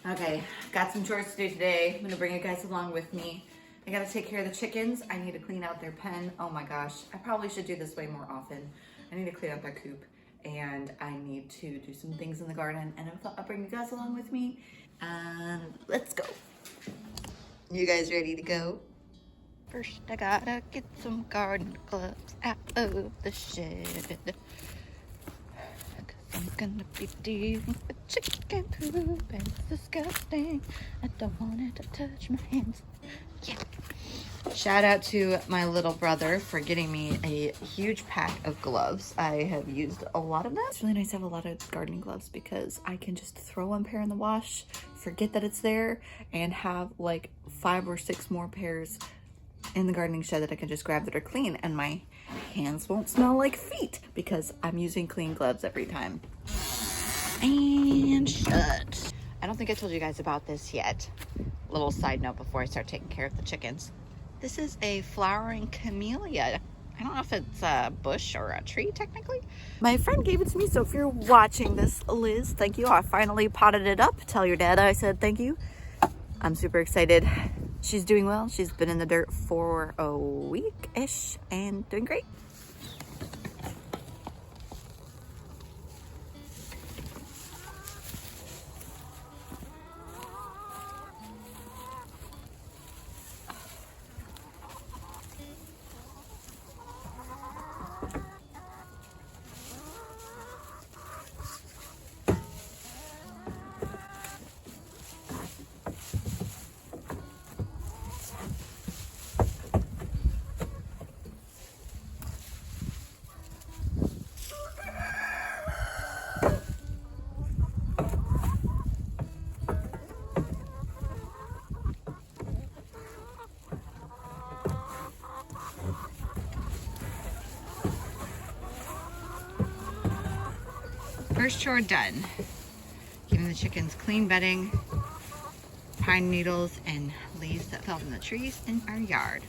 Okay, got some chores to do today. I'm gonna bring you guys along with me. I gotta take care of the chickens. I need to clean out their pen. Oh my gosh, I probably should do this way more often. I need to clean out their coop and I need to do some things in the garden, and I thought I'll bring you guys along with me. Let's go. You guys ready to go? First, I gotta get some garden gloves out of the shed. I'm gonna be dealing with chicken poop and it's disgusting. I don't want it to touch my hands. Yeah. Shout out to my little brother for getting me a huge pack of gloves. I have used a lot of them. It's really nice to have a lot of gardening gloves because I can just throw one pair in the wash, forget that it's there, and have like 5 or 6 more pairs in the gardening shed that I can just grab that are clean, and my hands won't smell like feet because I'm using clean gloves every time. And shut. I don't think I told you guys about this yet. Little side note before I start taking care of the chickens. This is a flowering camellia. I don't know if it's a bush or a tree technically. My friend gave it to me, so if you're watching this, Liz, thank you. I finally potted it up. Tell your dad I said thank you. I'm super excited. She's doing well. She's been in the dirt for a week-ish and doing great. First chore done. Giving the chickens clean bedding, pine needles, and leaves that fell from the trees in our yard.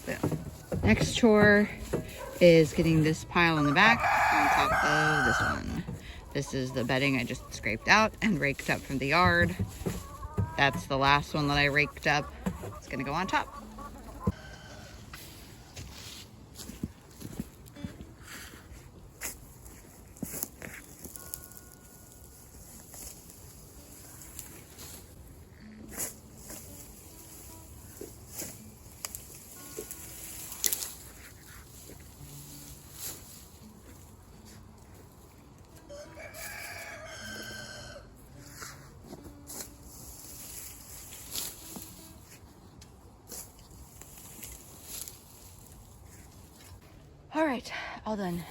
Boom. Next chore is getting this pile in the back on top of this one. This is the bedding I just scraped out and raked up from the yard. That's the last one that I raked up. It's gonna go on top. All right, all done.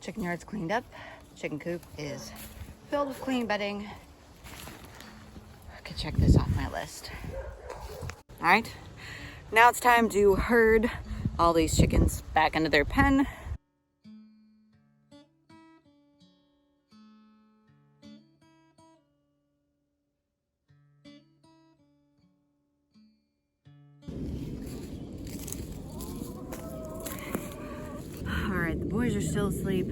Chicken yard's cleaned up. Chicken coop is filled with clean bedding. I could check this off my list. All right, now it's time to herd all these chickens back into their pen. All right, the boys are still asleep,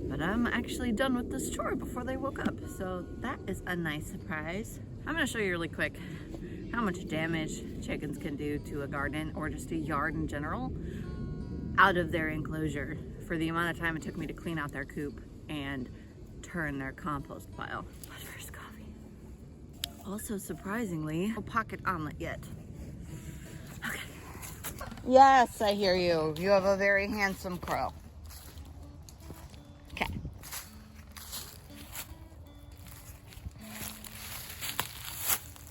but I'm actually done with this chore before they woke up, so that is a nice surprise. I'm gonna show you really quick how much damage chickens can do to a garden or just a yard in general out of their enclosure for the amount of time it took me to clean out their coop and turn their compost pile. But first, coffee. Also, surprisingly, no pocket omelet yet. Okay. Yes, I hear you. You have a very handsome crow. Okay.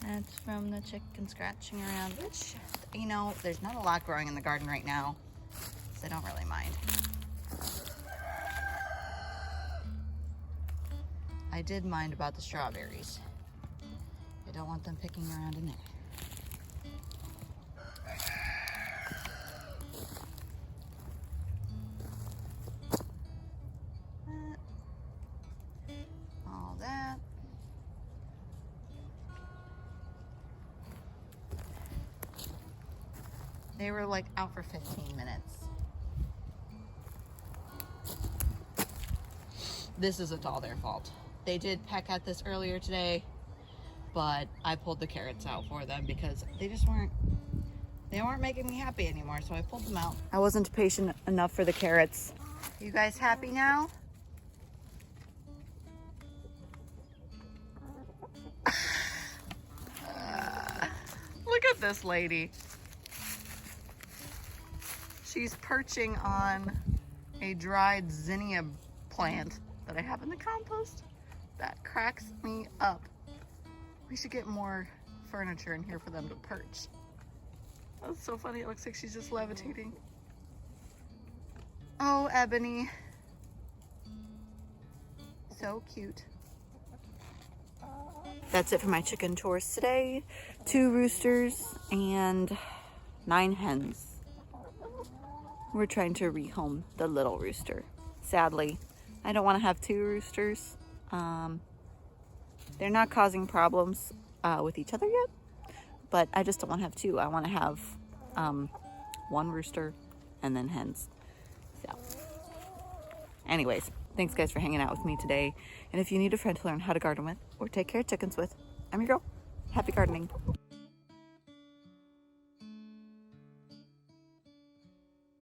That's from the chicken scratching around, which, you know, there's not a lot growing in the garden right now, so I don't really mind. I did mind about the strawberries. I don't want them picking around in there. All that. They were like out for 15 minutes. This isn't all their fault. They did peck at this earlier today, but I pulled the carrots out for them because they weren't making me happy anymore, so I pulled them out. I wasn't patient enough for the carrots. You guys happy now? Look at this lady. She's perching on a dried zinnia plant that I have in the compost. That cracks me up. We should get more furniture in here for them to perch. That's so funny. It looks like she's just levitating. Oh, Ebony. So cute. That's it for my chicken chores today. 2 roosters and 9 hens. We're trying to rehome the little rooster. Sadly, I don't want to have 2 roosters. They're not causing problems with each other yet, but I just don't want to have 2. I want to have 1 rooster and then hens. So, anyways, thanks guys for hanging out with me today. And if you need a friend to learn how to garden with or take care of chickens with, I'm your girl. Happy gardening.